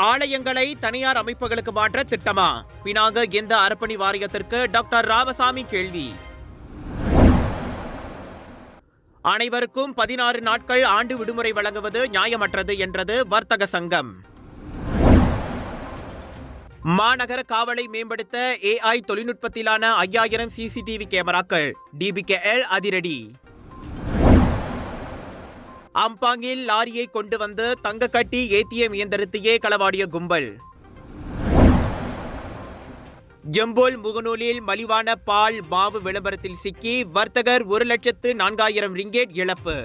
ஆலயங்களை தனியார் அமைப்புகளுக்கு மாற்ற திட்டமா? பினாங்க எந்த அர்ப்பணி வாரியத்திற்கு டாக்டர் ராமசாமி கேள்வி. அனைவருக்கும் 16 நாட்கள் ஆண்டு விடுமுறை வழங்குவது நியாயமற்றது என்றது வர்த்தக சங்கம். மாநகர காவலை மேம்படுத்த AI தொழில்நுட்பத்திலான 5000 CCTV கேமராக்கள். DBKL அதிரடி. அம்பாங்கில் லாரியை கொண்டு வந்து தங்க கட்டி ATM இயந்திரத்தையே களவாடிய கும்பல். ஜம்போல் முகநூலில் மலிவான பால் மாவு விளம்பரத்தில் சிக்கி வர்த்தகர் 1,04,000 ரிங்கேட் இழப்பு.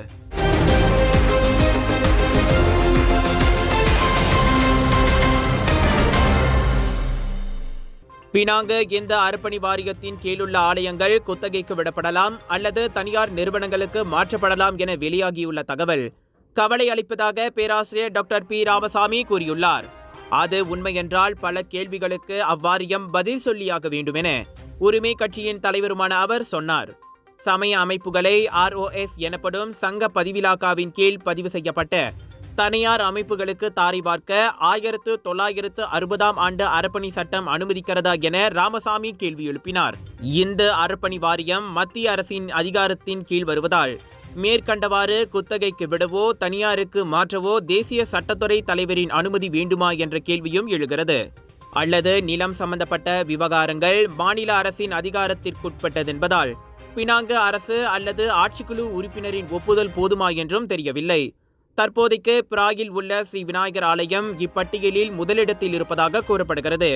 பினாங்க எந்த அர்ப்பணி வாரியத்தின் கீழுள்ள ஆலயங்கள் குத்தகைக்கு விடப்படலாம் அல்லது தனியார் நிறுவனங்களுக்கு மாற்றப்படலாம் என வெளியாகியுள்ள தகவல் கவலை அளிப்பதாக பேராசிரியர் டாக்டர் பி ராமசாமி கூறியுள்ளார். அது உண்மை என்றால் பல கேள்விகளுக்கு அவ்வாரியம் பதில் சொல்லியாக வேண்டும் என உரிமை கட்சியின் தலைவருமான அவர் சொன்னார். சமய அமைப்புகளை ROS எனப்படும் சங்க பதிவிலாக்காவின் கீழ் பதிவு செய்யப்பட்ட தனியார் அமைப்புகளுக்கு தாரை பார்க்க 1960ஆம் ஆண்டு அர்ப்பணி சட்டம் அனுமதிக்கிறதா என ராமசாமி கேள்வி எழுப்பினார். இந்த அர்ப்பணி வாரியம் மத்திய அரசின் அதிகாரத்தின் கீழ் வருவதால் மேற்கண்டவாறு குத்தகைக்கு விடவோ தனியாருக்கு மாற்றவோ தேசிய சட்டத்துறை தலைவரின் அனுமதி வேண்டுமா என்ற கேள்வியும் எழுகிறது. அல்லது நிலம் சம்பந்தப்பட்ட விவகாரங்கள் மாநில அரசின் அதிகாரத்திற்குட்பட்டதென்பதால் பினாங்க அரசு அல்லது ஆட்சிக்குழு உறுப்பினரின் ஒப்புதல் போதுமா என்றும் தெரியவில்லை. தற்போதைக்கு பிராயில் உள்ள ஸ்ரீ விநாயகர் ஆலயம் இப்பட்டியலில் முதலிடத்தில் இருப்பதாக கூறப்படுகிறது.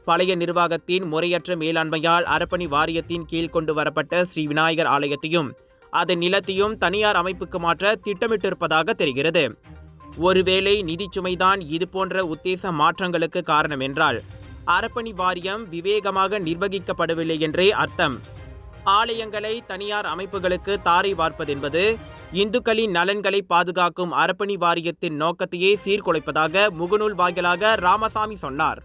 பழைய நிர்வாகத்தின் முறையற்ற மேலாண்மையால் அர்ப்பணி வாரியத்தின் கீழ் கொண்டு வரப்பட்ட ஸ்ரீ விநாயகர் ஆலயத்தையும் அதன் நிலத்தையும் தனியார் அமைப்புக்கு மாற்ற திட்டமிட்டிருப்பதாக தெரிகிறது. ஒருவேளை நிதிச்சுமைதான் இதுபோன்ற உத்தேச மாற்றங்களுக்கு காரணம் என்றால் அர்ப்பணி வாரியம் விவேகமாக நிர்வகிக்கப்படவில்லை என்றே அர்த்தம். ஆலயங்களை தனியார் அமைப்புகளுக்கு தாரை வார்ப்பதென்பது இந்துக்களின் நலன்களை பாதுகாக்கும் அர்ப்பணி வாரியத்தின் நோக்கத்தையே சீர்குலைப்பதாக முகநூல் வாயிலாக ராமசாமி சொன்னார்.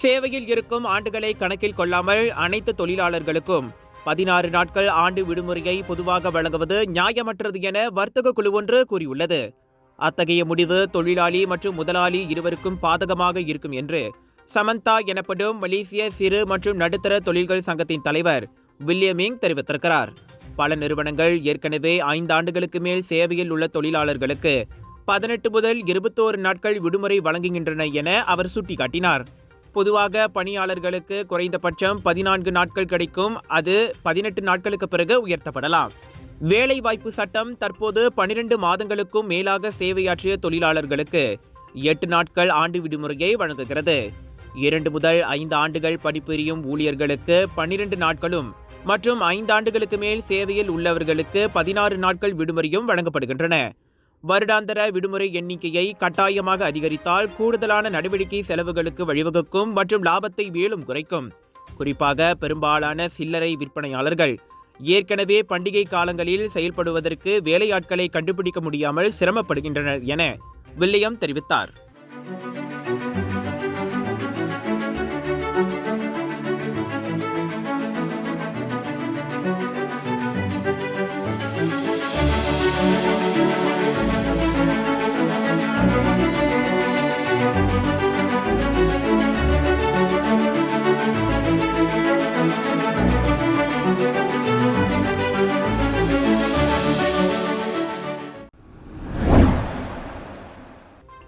சேவையில் இருக்கும் ஆண்டுகளை கணக்கில் கொள்ளாமல் அனைத்து தொழிலாளர்களுக்கும் 16 நாட்கள் ஆண்டு விடுமுறையை பொதுவாக வழங்குவது நியாயமற்றது என வர்த்தக குழு ஒன்று கூறியுள்ளது. அத்தகைய முடிவு தொழிலாளி மற்றும் முதலாளி இருவருக்கும் பாதகமாக இருக்கும் என்று சமந்தா எனப்படும் மலேசிய சிறு மற்றும் நடுத்தர தொழில்கள் சங்கத்தின் தலைவர் வில்லியமிங் தெரிவித்திருக்கிறார். பல நிறுவனங்கள் ஏற்கனவே 5 ஆண்டுகளுக்கு மேல் சேவையில் உள்ள தொழிலாளர்களுக்கு 18 முதல் 21 நாட்கள் விடுமுறை வழங்குகின்றன என அவர் சுட்டிக்காட்டினார். பொதுவாக பணியாளர்களுக்கு குறைந்தபட்சம் 14 நாட்கள் கிடைக்கும், அது 18 நாட்களுக்கு பிறகு உயர்த்தப்படலாம். வேலைவாய்ப்பு சட்டம் தற்போது 12 மாதங்களுக்கும் மேலாக சேவையாற்றிய தொழிலாளர்களுக்கு 8 நாட்கள் ஆண்டு விடுமுறையை வழங்குகிறது. 2 முதல் 5 ஆண்டுகள் பணிபுரியும் ஊழியர்களுக்கு 12 நாட்களும் மற்றும் 5 ஆண்டுகளுக்கு மேல் சேவையில் உள்ளவர்களுக்கு 16 நாட்கள் விடுமுறையும் வழங்கப்படுகின்றன. வருடாந்திர விடுமுறை எண்ணிக்கையை கட்டாயமாக அதிகரித்தால் கூடுதலான நடவடிக்கை செலவுகளுக்கு வழிவகுக்கும் மற்றும் லாபத்தை மேலும் குறைக்கும். குறிப்பாக பெரும்பாலான சில்லறை விற்பனையாளர்கள் ஏற்கனவே பண்டிகை காலங்களில் செயல்படுவதற்கு வேலையாட்களை கண்டுபிடிக்க முடியாமல் சிரமப்படுகின்றனர் என வில்லியம் தெரிவித்தார்.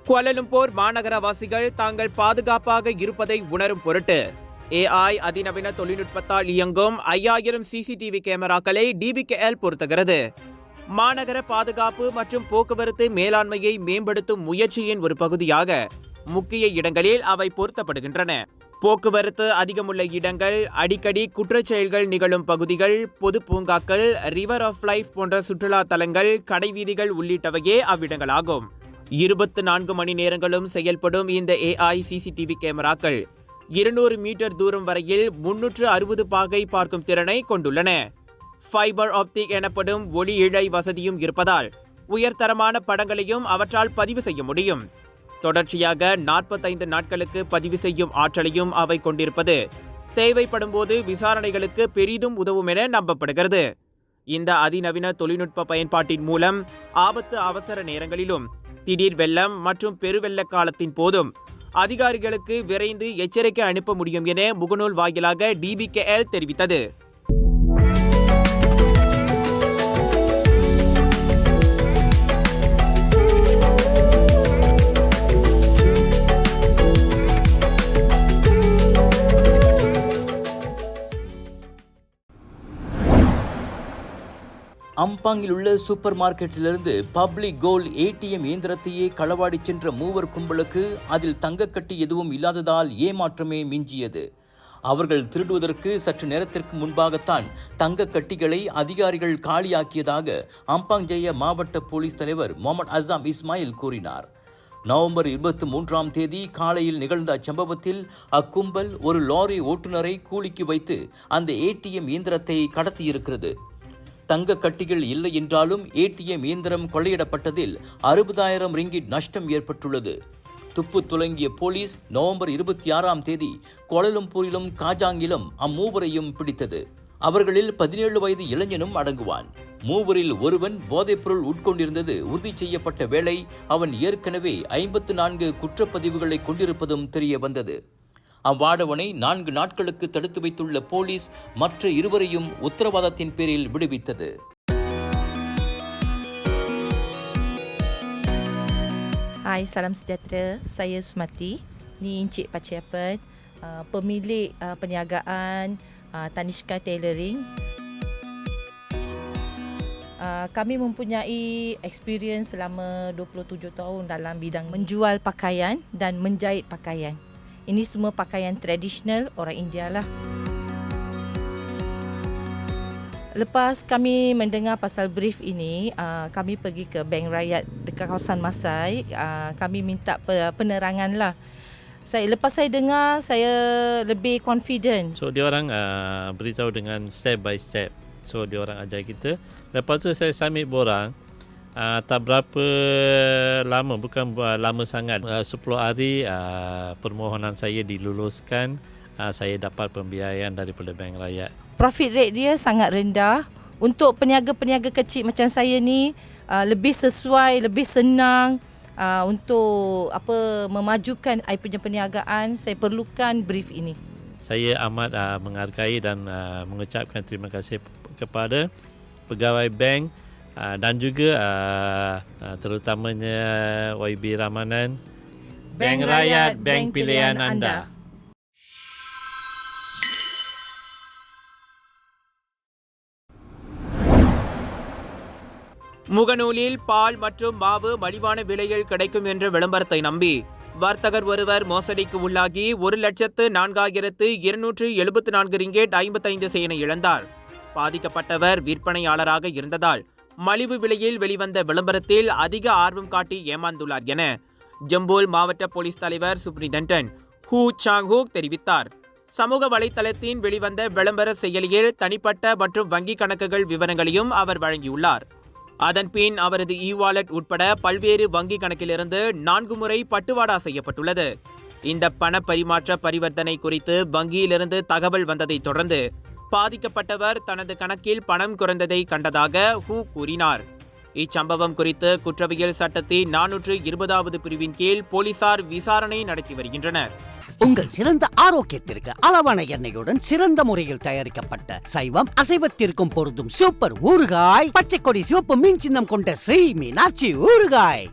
குவாலலும்பூர் மாநகரவாசிகள் தாங்கள் பாதுகாப்பாக இருப்பதை உணரும் பொருட்டு AI அதிநவீன தொழில்நுட்பத்தால் இயங்கும் 5000 CCTV கேமராக்களை DBKL பொருத்துகிறது. மாநகர பாதுகாப்பு மற்றும் போக்குவரத்து மேலாண்மையை மேம்படுத்தும் முயற்சியின் ஒரு பகுதியாக முக்கிய இடங்களில் அவை பொருத்தப்படுகின்றன. போக்குவரத்து அதிகமுள்ள இடங்கள், அடிக்கடி குற்றச்செயல்கள் நிகழும் பகுதிகள், பொது பூங்காக்கள், ரிவர் ஆஃப் லைஃப் போன்ற சுற்றுலா தலங்கள், கடைவீதிகள் உள்ளிட்டவையே அவ்விடங்களாகும். 24 மணி நேரங்களும் செயல்படும் இந்த AI CCTV கேமராக்கள் 200 மீட்டர் தூரம் வரையில் 360 பாகை பார்க்கும் திறனை கொண்டுள்ளன. ஃபைபர் ஆப்டிக் எனப்படும் ஒளி இழை வசதியும் இருப்பதால் உயர்தரமான படங்களையும் அவற்றால் பதிவு செய்ய முடியும். தொடர்ச்சியாக 45 நாட்களுக்கு பதிவு செய்யும் ஆற்றலையும் அவை கொண்டிருப்பது தேவைப்படும் போது விசாரணைகளுக்கு பெரிதும் உதவும் என நம்பப்படுகிறது. இந்த அதிநவீன தொழில்நுட்ப பயன்பாட்டின் மூலம் ஆபத்து அவசர நேரங்களிலும் திடீர் வெள்ளம் மற்றும் பெருவெள்ள காலத்தின் போதும் அதிகாரிகளுக்கு விரைந்து எச்சரிக்கை அனுப்ப முடியும் என முகநூல் வாயிலாக DBKL தெரிவித்தது. அம்பாங்கில் உள்ள சூப்பர் மார்க்கெட்டிலிருந்து பப்ளிக் கோல்ட் ATM இயந்திரத்தையே களவாடி சென்ற மூவர் கும்பலுக்கு அதில் தங்கக்கட்டி எதுவும் இல்லாததால் ஏமாற்றமே மிஞ்சியது. அவர்கள் திருடுவதற்கு சற்று நேரத்திற்கு முன்பாகத்தான் தங்க கட்டிகளை அதிகாரிகள் காலியாக்கியதாக அம்பாங் ஜெய மாவட்ட போலீஸ் தலைவர் முகமது அசாம் இஸ்மாயில் கூறினார். நவம்பர் 23ஆம் தேதி காலையில் நிகழ்ந்த அச்சம்பவத்தில் அக்கும்பல் ஒரு லாரி ஓட்டுநரை கூலிக்கு வைத்து அந்த ATM இயந்திரத்தை கடத்தியிருக்கிறது. தங்க கட்டிகள் இல்லை என்றாலும் ATM இயந்திரம் கொள்ளையிடப்பட்டதில் 60,000 ரிங்கிட் நஷ்டம் ஏற்பட்டுள்ளது. துப்பு துலங்கிய போலீஸ் நவம்பர் 26ஆம் தேதி கோலாலம்பூரிலும் காஜாங்கிலும் அம்மூவரையும் பிடித்தது. அவர்களில் 17 வயது இளைஞனும் அடங்குவான். மூவரில் ஒருவன் போதைப்பொருள் உட்கொண்டிருந்தது உறுதி செய்யப்பட்ட வேளை அவன் ஏற்கனவே 54 குற்றப்பதிவுகளை கொண்டிருப்பதும் தெரிய வந்தது. அவ்வாடவனை 4 நாட்களுக்கு தடுத்து வைத்துள்ள போலீஸ் மற்ற இருவரையும் உத்தரவாதத்தின் பேரில் விடுவித்தது. Hai, salam sejahtera. Saya Sumati. Ni Encik Paciapan, pemilik perniagaan Tanishka Tailoring. Kami mempunyai experience selama 27 tahun dalam bidang menjual pakaian dan menjahit pakaian. Ini semua pakaian tradisional orang India lah. Lepas kami mendengar pasal brief ini, kami pergi ke Bank Rakyat dekat kawasan Masai. Kami minta penerangan lah. Lepas saya dengar, saya lebih confident. So, dia orang beritahu dengan step by step. So, dia orang ajar kita. Lepas tu saya submit borang. Tak berapa lama, bukan lama sangat, 10 hari permohonan saya diluluskan. Saya dapat pembiayaan daripada Bank Rakyat. Profit rate dia sangat rendah. Untuk peniaga-peniaga kecil macam saya ni, lebih sesuai, lebih senang untuk memajukan saya punya perniagaan. Saya perlukan brief ini. Saya amat menghargai dan mengucapkan terima kasih kepada pegawai bank dan juga terutamanya YB Ramanan. Bank Rakyat, bank pilihan anda. முகநூலில் பால் மற்றும் மாவு மலிவான விலையில் கிடைக்கும் என்ற விளம்பரத்தை நம்பி வர்த்தகர் ஒருவர் மோசடிக்கு உள்ளாகி 1,04,274 ரிங்கேட் 55 செயினை இழந்தார். பாதிக்கப்பட்டவர் விற்பனையாளராக இருந்ததால் மலிவு விலையில் வெளிவந்த விளம்பரத்தில் அதிக ஆர்வம் காட்டி ஏமாந்துள்ளார் என ஜம்போல் மாவட்ட போலீஸ் தலைவர் சுப்ரிண்டன்டன்ட் ஹூ சாங்ஹூக் தெரிவித்தார். சமூக வலைத்தளத்தின் வெளிவந்த விளம்பர செயலியில் தனிப்பட்ட மற்றும் வங்கி கணக்குகள் விவரங்களையும் அவர் வழங்கியுள்ளார். அதன்பின் அவரது வாலெட் உட்பட பல்வேறு வங்கி கணக்கிலிருந்து 4 முறை பட்டுவாடா செய்யப்பட்டுள்ளது. இந்த பண பரிமாற்ற பரிவர்த்தனை குறித்து வங்கியிலிருந்து தகவல் வந்ததை தொடர்ந்து பாதிக்கப்பட்டவர் தனது கணக்கில் பணம் குறைந்ததை கண்டதாக ஹூ கூறினார். இச்சம்பவம் குறித்து குற்றவியல் சட்டத்தின் 420வது பிரிவின் கீழ் போலீசார் விசாரணை நடத்தி வருகின்றனர். உங்கள் சிறந்த ஆரோக்கியத்திற்கு அளவான எண்ணெயுடன் சிறந்த முறையில் தயாரிக்கப்பட்ட சைவம் அசைவத்திற்கும் பொருந்தும் சூப்பர் ஊறுகாய், பச்சை கொடி சிவப்பு மீன் சின்னம் கொண்ட ஸ்ரீ மீனாட்சி ஊறுகாய்.